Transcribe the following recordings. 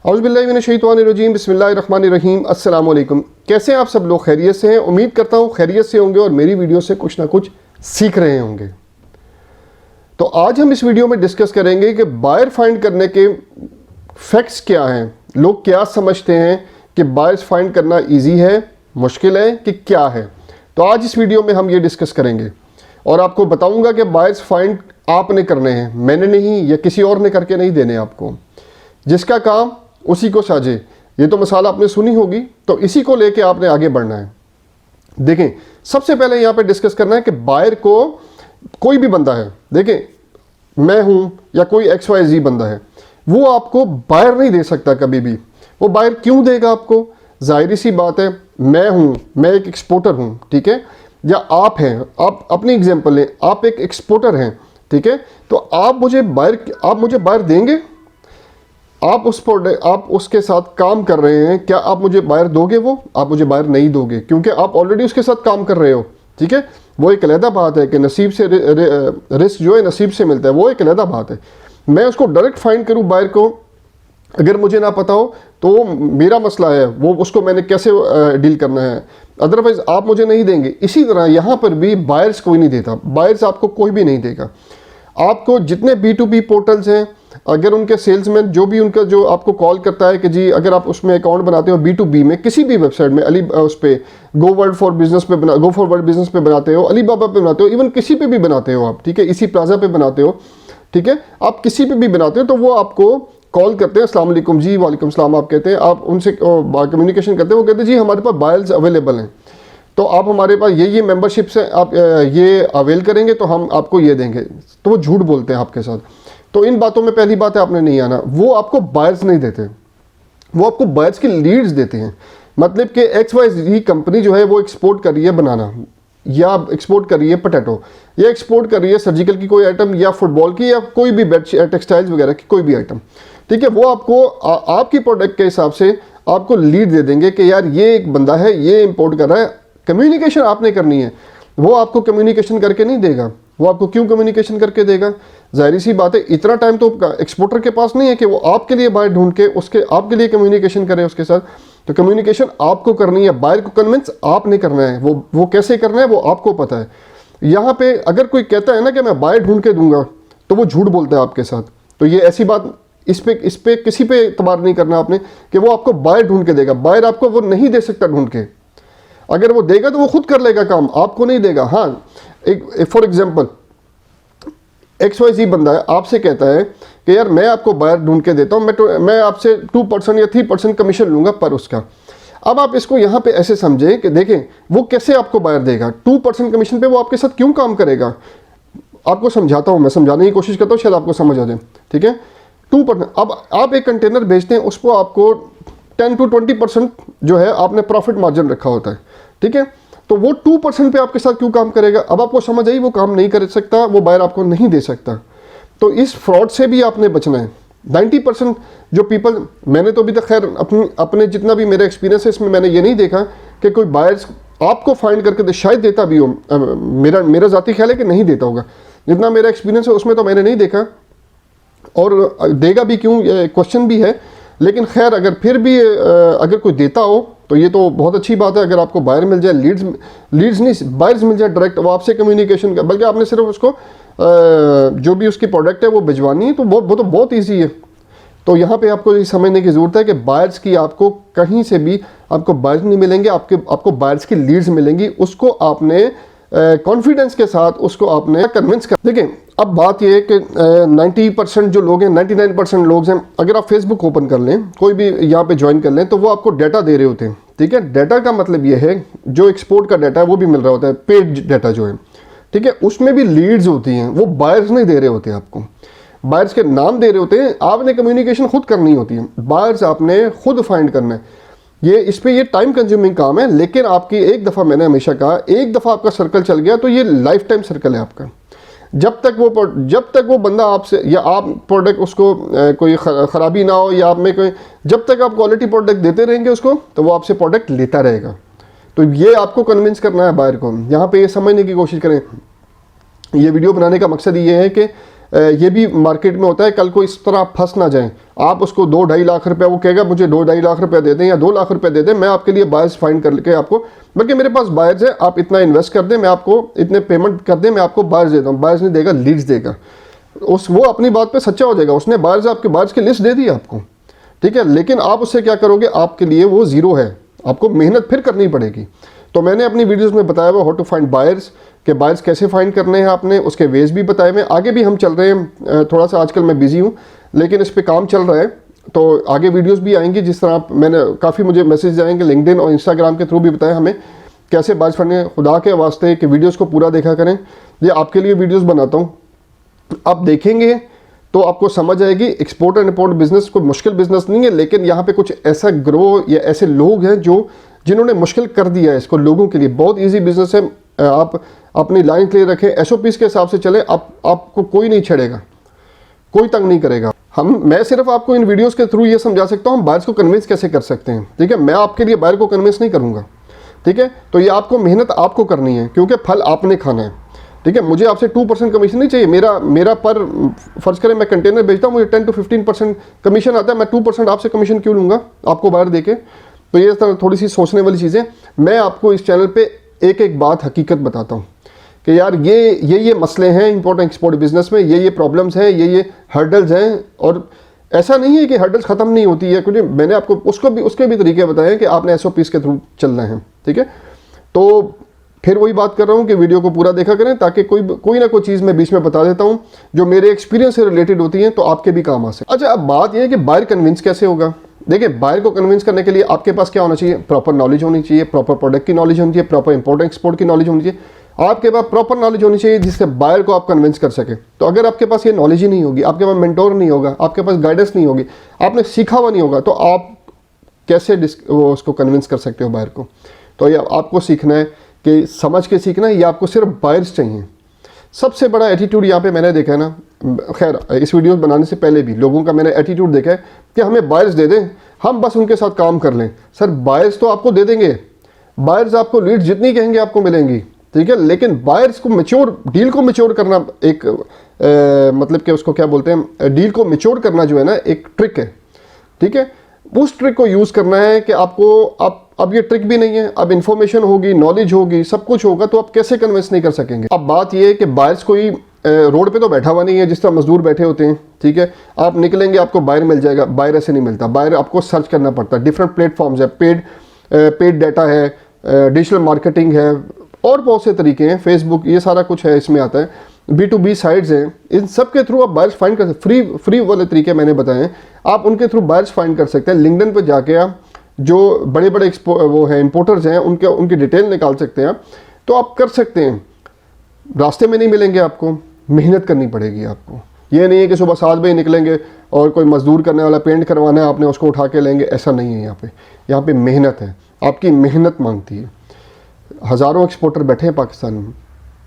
औज़ुबिल्लाहिमिनश्शैतानिर्रजीम बिस्मिल्लाहिर्रहमानिर्रहीम। अस्सलाम वालेकुम। कैसे हैं आप सब लोग? खैरियत से हैं? उम्मीद करता हूँ खैरियत से होंगे और मेरी वीडियो से कुछ ना कुछ सीख रहे होंगे। तो आज हम इस वीडियो में डिस्कस करेंगे कि बायर फाइंड करने के फैक्ट्स क्या हैं। लोग क्या समझते हैं कि बायर्स फाइंड करना ईजी है, मुश्किल है कि क्या है। तो आज इस वीडियो में हम ये डिस्कस करेंगे और आपको बताऊंगा कि बायर्स फाइंड आपने करने हैं, मैंने नहीं या किसी और ने करके नहीं देने आपको। जिसका काम उसी को साझे, ये तो मिसाल आपने सुनी होगी, तो इसी को लेके आपने आगे बढ़ना है। देखें, सबसे पहले यहाँ पे डिस्कस करना है कि बायर को कोई भी बंदा है, देखें मैं हूँ या कोई XYZ बंदा है, वो आपको बायर नहीं दे सकता कभी भी। वो बायर क्यों देगा आपको? जाहिर सी बात है, मैं हूँ, मैं एक एक्सपोर्टर हूँ, ठीक है, या आप हैं, आप अपनी एग्जाम्पल लें, आप एक एक्सपोर्टर हैं, ठीक है, तो आप मुझे बायर देंगे? आप उस प्रोडक्ट, आप उसके साथ काम कर रहे हैं, क्या आप मुझे बायर दोगे? वो आप मुझे बायर नहीं दोगे क्योंकि आप ऑलरेडी उसके साथ काम कर रहे हो, ठीक है। वो एक अलहदा बात है कि नसीब से रिस्क जो है नसीब से मिलता है, वो एक अलहदा बात है। मैं उसको डायरेक्ट फाइंड करूं बायर को, अगर मुझे ना पता हो तो मेरा मसला है, वो उसको मैंने कैसे डील करना है, अदरवाइज आप मुझे नहीं देंगे। इसी तरह यहाँ पर भी बायर्स कोई नहीं देता, बायर्स आपको कोई भी नहीं देगा। आपको जितने B2B पोर्टल्स हैं, अगर उनके सेल्समैन जो भी उनका जो आपको कॉल करता है कि जी अगर आप उसमें अकाउंट बनाते हो B2B में, किसी भी वेबसाइट में, उस पर गो फॉर वर्ल्ड बिजनेस पे बनाते हो, अलीबाबा पे बनाते हो, इवन किसी पे भी बनाते हो आप, ठीक है, इसी प्लाजा पे बनाते हो, ठीक है, आप किसी पे भी बनाते हो, तो वो आपको कॉल करते हैं, अस्सलाम वालेकुम जी, वालेकुम सलाम आप कहते हैं, आप उनसे कम्युनिकेशन करते हैं, वो कहते हैं जी हमारे पास बायर्स अवेलेबल हैं, तो आप हमारे पास ये मेंबरशिप से आप ये अवेल करेंगे तो हम आपको ये देंगे। तो वो झूठ बोलते हैं आपके साथ। तो इन बातों में पहली बात है आपने नहीं आना। वो आपको बायर्स नहीं देते, वो आपको बायर्स की लीड्स देते हैं। मतलब कि XYZ कंपनी जो है वो एक्सपोर्ट कर रही है बनाना, या एक्सपोर्ट कर रही है पोटैटो, या एक्सपोर्ट कर रही है सर्जिकल की कोई आइटम, या फुटबॉल की, या कोई भी टेक्सटाइल्स वगैरह की कोई भी आइटम, ठीक है। वो आपको आपकी प्रोडक्ट के हिसाब से आपको लीड दे देंगे कि यार ये एक बंदा है, ये इंपोर्ट कर रहा है। कम्युनिकेशन आपने करनी है, वो आपको कम्युनिकेशन करके नहीं देगा। वो आपको क्यों कम्युनिकेशन करके देगा? जाहिर सी बात है, इतना टाइम तो एक्सपोर्टर के पास नहीं है कि वो आपके लिए बायर ढूंढ के उसके आपके लिए कम्युनिकेशन करे उसके साथ। तो कम्युनिकेशन आपको करनी है, बायर को कन्विंस आपने करना है। वो कैसे करना है वो आपको पता है। यहाँ पे अगर कोई कहता है ना कि मैं बायर ढूंढ के दूंगा, तो वो झूठ बोलता है आपके साथ। तो ये ऐसी बात, इस पे किसी पे एतबार नहीं करना आपने कि वो आपको बायर ढूंढ के देगा। बायर आपको वो नहीं दे सकता ढूंढ के। अगर वो देगा तो वो खुद कर लेगा काम, आपको नहीं देगा। हाँ, एक फॉर एग्जांपल XYZ बंदा है, आपसे कहता है कि यार मैं आपको बायर ढूंढ के देता हूँ, मैं आपसे 2% या 3% कमीशन लूँगा पर उसका। अब आप इसको यहाँ पे ऐसे समझें कि देखें वो कैसे आपको बायर देगा। 2% कमीशन पे वो आपके साथ क्यों काम करेगा? आपको समझाता हूँ, मैं समझाने की कोशिश करता हूँ, शायद आपको समझ आ जाए, ठीक है। 2%, अब आप एक कंटेनर बेचते हैं, उसको आपको 10 to 20% जो है आपने प्रॉफिट मार्जिन रखा होता है, ठीक है। तो वो 2% पे आपके साथ क्यों काम करेगा? अब आपको समझ आई, वो काम नहीं कर सकता, वो बायर आपको नहीं दे सकता। तो इस फ्रॉड से भी आपने बचना है। 90% जो पीपल, मैंने तो अभी तक खैर अपने जितना भी मेरा एक्सपीरियंस है इसमें मैंने ये नहीं देखा कि कोई बायर्स आपको फाइंड करके दे। शायद देता भी हो, मेरा ज़ाती ख्याल है कि नहीं देता होगा। जितना मेरा एक्सपीरियंस है उसमें तो मैंने नहीं देखा, और देगा भी क्यों ये क्वेश्चन भी है। लेकिन खैर अगर फिर भी अगर कोई देता हो तो ये तो बहुत अच्छी बात है। अगर आपको बायर मिल जाए, लीड्स नहीं बायर्स मिल जाए डायरेक्ट, वो आपसे कम्युनिकेशन कर, बल्कि आपने सिर्फ उसको जो भी उसकी प्रोडक्ट है वो भिजवानी है, तो वो तो बहुत ईजी है। तो यहाँ पे आपको ये समझने की ज़रूरत है कि बायर्स की आपको कहीं से भी आपको बायर्स नहीं मिलेंगे, आपको बायर्स की लीड्स मिलेंगी। उसको आपने कॉन्फिडेंस के साथ उसको आपने कन्विंस कर। देखें, अब बात यह है कि 90% जो लोग हैं, 99% लोग हैं, अगर आप फेसबुक ओपन कर लें, कोई भी यहाँ पे ज्वाइन कर लें, तो वो आपको डाटा दे रहे होते हैं, ठीक है। डाटा का मतलब ये है जो एक्सपोर्ट का डाटा है वो भी मिल रहा होता है, पेड डाटा जो है, ठीक है। उसमें भी लीड्स होती हैं, वो बायर्स नहीं दे रहे होते आपको, बायर्स के नाम दे रहे होते हैं। आपने कम्युनिकेशन खुद करनी होती है, बायर्स आपने खुद फाइंड करना है। इस पे ये टाइम कंज्यूमिंग काम है, लेकिन आपकी एक दफ़ा, मैंने हमेशा कहा, एक दफ़ा आपका सर्कल चल गया तो ये लाइफ टाइम सर्कल है आपका। जब तक वो बंदा आपसे, या आप प्रोडक्ट उसको कोई ख़राबी ना हो, या आप में कोई, जब तक आप क्वालिटी प्रोडक्ट देते रहेंगे उसको, तो वो आपसे प्रोडक्ट लेता रहेगा। तो ये आपको कन्विंस करना है बायर को। यहाँ पे ये समझने की कोशिश करें, ये वीडियो बनाने का मकसद ये है कि ये भी मार्केट में होता है, कल को इस तरह आप फंस ना जाएं। आप उसको 2-2.5 लाख रुपया, वो कहेगा मुझे 2-2.5 लाख रुपया दे दें या 2 लाख रुपया दे दें, मैं आपके लिए बायर्स फाइंड करके आपको, बल्कि मेरे पास बायर्स है, आप इतना इन्वेस्ट कर दें, मैं आपको इतने पेमेंट कर दें, मैं आपको बायर्स देता हूँ। बायर्स नहीं देगा, लीड्स देगा। वो अपनी बात पे सच्चा हो जाएगा, उसने बायर्स, आपके बायर्स की लिस्ट दे दी आपको, ठीक है। लेकिन आप उससे क्या करोगे, आपके लिए वो ज़ीरो है, आपको मेहनत फिर करनी पड़ेगी। तो मैंने अपनी वीडियोस में बताया हुआ हाउ टू फाइंड बायर्स, के बायर्स कैसे फाइंड करने हैं आपने, उसके वेज भी बताए हुए। आगे भी हम चल रहे हैं, थोड़ा सा आजकल मैं बिजी हूँ, लेकिन इस पर काम चल रहा है, तो आगे वीडियोस भी आएंगी। जिस तरह आप, मैंने काफ़ी मुझे मैसेज आएंगे लिंक्डइन और इंस्टाग्राम के थ्रू भी बताया हमें कैसे बायर्स फाइंड करने। खुदा के वास्ते कि वीडियोज़ को पूरा देखा करें, ये आपके लिए वीडियोज़ बनाता हूँ, आप देखेंगे तो आपको समझ आएगी। एक्सपोर्ट एंड इम्पोर्ट बिजनेस कोई मुश्किल बिजनेस नहीं है, लेकिन यहाँ पे कुछ ऐसा ग्रो या ऐसे लोग हैं जिन्होंने मुश्किल कर दिया है इसको लोगों के लिए। बहुत इजी बिजनेस है, आप अपनी लाइन क्लियर रखें, एसओपीज के हिसाब से चले, आपको कोई नहीं छेड़ेगा, कोई तंग नहीं करेगा। मैं सिर्फ आपको इन वीडियोस के थ्रू ये समझा सकता हूँ बायर्स को कन्विंस कैसे कर सकते हैं, ठीक है। मैं आपके लिए बायर को कन्विंस नहीं करूँगा, ठीक है। तो ये आपको मेहनत आपको करनी है, क्योंकि फल आपने खाना है, ठीक है। मुझे आपसे 2% कमीशन नहीं चाहिए। मेरा पर फर्ज करें मैं कंटेनर बेचता हूँ, मुझे 10 to 15% कमीशन आता है, मैं 2% आपसे कमीशन क्यों लूँगा आपको बाहर देके। तो ये थोड़ी सी सोचने वाली चीज़ें। मैं आपको इस चैनल पे एक एक बात हकीकत बताता हूँ कि यार ये मसले हैं इंपोर्ट एक्सपोर्ट बिजनेस में, ये प्रॉब्लम्स हैं, ये हर्डल्स हैं। और ऐसा नहीं है कि हर्डल्स ख़त्म नहीं होती है, क्योंकि मैंने आपको उसके भी तरीके बताए हैं कि आपने एसओपीज के थ्रू चलना है, ठीक है। तो फिर वही बात कर रहा हूँ कि वीडियो को पूरा देखा करें, ताकि कोई ना कोई चीज़ मैं बीच में बता देता हूँ जो मेरे एक्सपीरियंस से रिलेटेड होती हैं, तो आपके भी काम आ सके। अच्छा, अब बात यह है कि बायर कन्विंस कैसे होगा। देखिए, बायर को कन्विंस करने के लिए आपके पास क्या होना चाहिए, प्रॉपर नॉलेज होनी चाहिए, प्रॉपर प्रोडक्ट की नॉलेज होनी चाहिए, प्रॉपर इंपोर्ट एक्सपोर्ट की नॉलेज होनी चाहिए। आपके पास प्रॉपर नॉलेज होनी चाहिए जिससे बायर को आप कन्विंस कर सके। तो अगर आपके पास ये नॉलेज ही नहीं होगी, आपके पास मेंटोर नहीं होगा, आपके पास गाइडेंस नहीं होगी, आपने सीखा हुआ नहीं होगा, तो आप कैसे उसको कन्विंस कर सकते हो बायर को। तो ये आपको सीखना है कि समझ के सीखना है, या आपको सिर्फ बायर्स चाहिए। सबसे बड़ा एटीट्यूड यहाँ पे मैंने देखा है ना, खैर इस वीडियो बनाने से पहले भी लोगों का मैंने एटीट्यूड देखा है कि हमें बायर्स दे दें, हम बस उनके साथ काम कर लें। सर, बायर्स तो आपको दे देंगे, बायर्स आपको लीड जितनी कहेंगे आपको मिलेंगी, ठीक है। लेकिन बायर्स को डील को मैच्योर करना एक मतलब कि उसको क्या बोलते हैं, डील को मैच्योर करना जो है ना, एक ट्रिक है, ठीक है। उस ट्रिक को यूज़ करना है कि आपको अब ये ट्रिक भी नहीं है, अब इन्फॉर्मेशन होगी, नॉलेज होगी, सब कुछ होगा, तो आप कैसे कन्विंस नहीं कर सकेंगे। अब बात ये है कि बायर्स कोई रोड पे तो बैठा हुआ नहीं है जिस तरह मजदूर बैठे होते हैं, ठीक है। आप निकलेंगे आपको बायर मिल जाएगा, बायर ऐसे नहीं मिलता। बायर आपको सर्च करना पड़ता है, डिफरेंट प्लेटफॉर्म्स है, पेड डाटा है, डिजिटल मार्केटिंग है, और बहुत से तरीके हैं, फेसबुक, ये सारा कुछ है, इसमें आता है। B2B साइट्स हैं, इन सब के थ्रू आप बायर्स फाइंड कर सकते हैं। फ्री वाले तरीके मैंने बताए हैं, आप उनके थ्रू बायर्स फाइंड कर सकते हैं। लिंक्डइन पे जाके आप जो बड़े बड़े वो हैं इंपोर्टर्स हैं, उनकी डिटेल निकाल सकते हैं, तो आप कर सकते हैं। रास्ते में नहीं मिलेंगे, आपको मेहनत करनी पड़ेगी आपको। ये नहीं है कि सुबह 7 बजे निकलेंगे और कोई मजदूर करने वाला पेंट करवाना है आपने, उसको उठा के लेंगे, ऐसा नहीं है। यहाँ पे मेहनत है, आपकी मेहनत मांगती है। हज़ारों एक्सपोर्टर बैठे हैं पाकिस्तान में,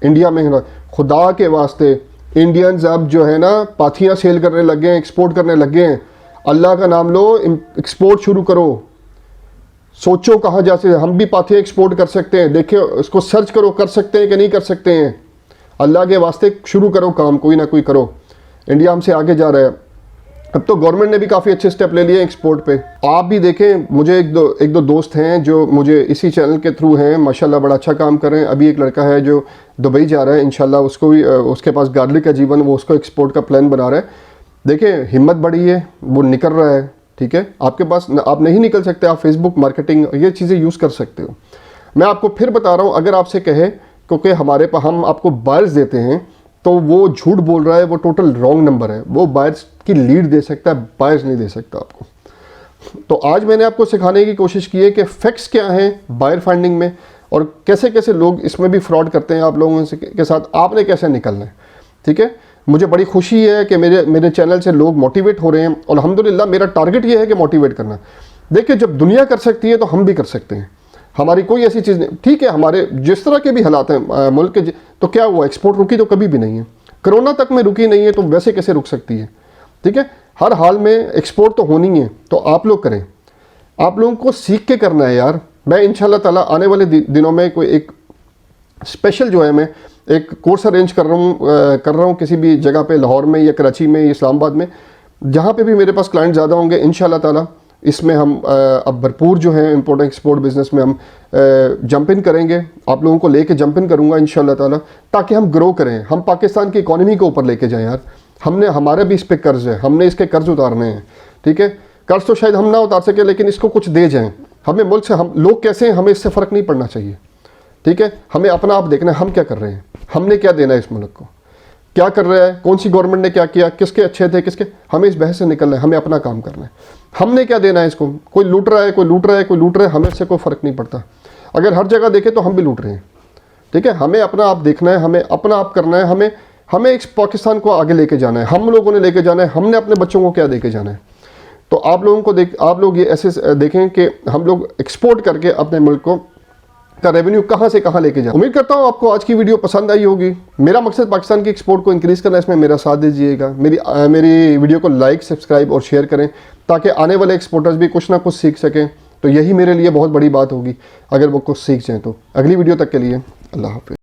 इंडिया में। खुदा के वास्ते इंडियंस अब जो है ना पाथियाँ सेल करने लग गए हैं, एक्सपोर्ट करने लग गए हैं। अल्लाह का नाम लो, एक्सपोर्ट शुरू करो। सोचो कहाँ जा सकते, हम भी पाथियाँ एक्सपोर्ट कर सकते हैं। देखिए, उसको सर्च करो, कर सकते हैं कि नहीं कर सकते हैं। अल्लाह के वास्ते शुरू करो काम, कोई ना कोई करो। इंडिया हमसे आगे जा रहा है। अब तो गवर्नमेंट ने भी काफ़ी अच्छे स्टेप ले लिए एक्सपोर्ट पे। आप भी देखें, मुझे एक दो दोस्त हैं जो मुझे इसी चैनल के थ्रू हैं, माशाल्लाह बड़ा अच्छा काम कर रहे हैं। अभी एक लड़का है जो दुबई जा रहा है, इंशाल्लाह उसको भी, उसके पास गार्लिक का जीवन, वो उसको एक्सपोर्ट का प्लान बना रहा है। देखें, हिम्मत बढ़ी है, वो निकल रहा है, ठीक है। आपके पास आप नहीं निकल सकते, आप फेसबुक मार्केटिंग ये चीज़ें यूज़ कर सकते हो। मैं आपको फिर बता रहा हूँ, अगर आपसे कहे क्योंकि हम आपको बायर्स देते हैं, तो वो झूठ बोल रहा है, वो टोटल रॉन्ग नंबर है। वो बायर्स की लीड दे सकता है, बायर्स नहीं दे सकता आपको। तो आज मैंने आपको सिखाने की कोशिश की है कि फैक्ट्स क्या हैं बायर फाइंडिंग में, और कैसे कैसे लोग इसमें भी फ्रॉड करते हैं आप लोगों के साथ, आपने कैसे निकलना है, ठीक है। मुझे बड़ी खुशी है कि मेरे चैनल से लोग मोटिवेट हो रहे हैं, और अल्हम्दुलिल्लाह मेरा टारगेट ये है कि मोटिवेट करना। देखिए, जब दुनिया कर सकती है तो हम भी कर सकते हैं। हमारी कोई ऐसी चीज़ नहीं, ठीक है, हमारे जिस तरह के भी हालात हैं मुल्क के, तो क्या हुआ, एक्सपोर्ट रुकी तो कभी भी नहीं है, कोरोना तक में रुकी नहीं है, तो वैसे कैसे रुक सकती है, ठीक है। हर हाल में एक्सपोर्ट तो होनी है, तो आप लोग करें, आप लोगों को सीख के करना है यार। मैं इंशाल्लाह ताला आने वाले दिनों में कोई एक स्पेशल जो है, मैं एक कोर्स अरेंज कर रहा हूँ किसी भी जगह पे, लाहौर में या कराची में या इस्लामाबाद में, जहाँ पे भी मेरे पास क्लाइंट ज़्यादा होंगे इंशाल्लाह ताला इसमें हम अब भरपूर जो है इंपोर्ट एक्सपोर्ट बिज़नेस में हम जंप इन करेंगे, आप लोगों को लेके जंप इन करूँगा इंशाल्लाह ताला, ताकि हम ग्रो करें, हम पाकिस्तान की इकॉनमी को ऊपर लेके जाएं यार। हमने हमारे भी इस पे कर्ज है, हमने इसके कर्ज उतारने हैं, ठीक है। कर्ज तो शायद हम ना उतार सके लेकिन इसको कुछ दे जाएं। हमें मुल्क से हम लोग कैसे हैं हमें इससे फ़र्क नहीं पड़ना चाहिए, ठीक है। हमें अपना आप देखना है हम क्या कर रहे हैं, हमने क्या देना है इस मुल्क को, क्या कर रहा है, कौन सी गवर्नमेंट ने क्या किया, किसके अच्छे थे किसके, हमें इस बहस से निकलना है, हमें अपना काम करना है। हमने क्या देना है इसको, कोई लूट रहा है कोई लूट रहा है कोई लूट रहा है, हमें इससे कोई फ़र्क नहीं पड़ता। अगर हर जगह देखें तो हम भी लूट रहे हैं, ठीक है। हमें अपना आप देखना है, हमें अपना आप करना है, हमें इस पाकिस्तान को आगे लेके जाना है, हम लोगों ने लेके जाना है, हमने अपने बच्चों को क्या देके जाना है। तो आप लोगों को आप लोग ये ऐसे देखें कि हम लोग एक्सपोर्ट करके अपने मुल्क को का रेवेन्यू कहाँ से कहाँ लेके जाए। उम्मीद करता हूँ आपको आज की वीडियो पसंद आई होगी। मेरा मकसद पाकिस्तान की एक्सपोर्ट को इंक्रीज़ करना है, इसमें मेरा साथ दीजिएगा। मेरी वीडियो को लाइक सब्सक्राइब और शेयर करें ताकि आने वाले एक्सपोर्टर्स भी कुछ ना कुछ सीख सकें। तो यही मेरे लिए बहुत बड़ी बात होगी अगर वो कुछ सीख जाएँ तो। अगली वीडियो तक के लिए अल्लाह हाफ़िज़।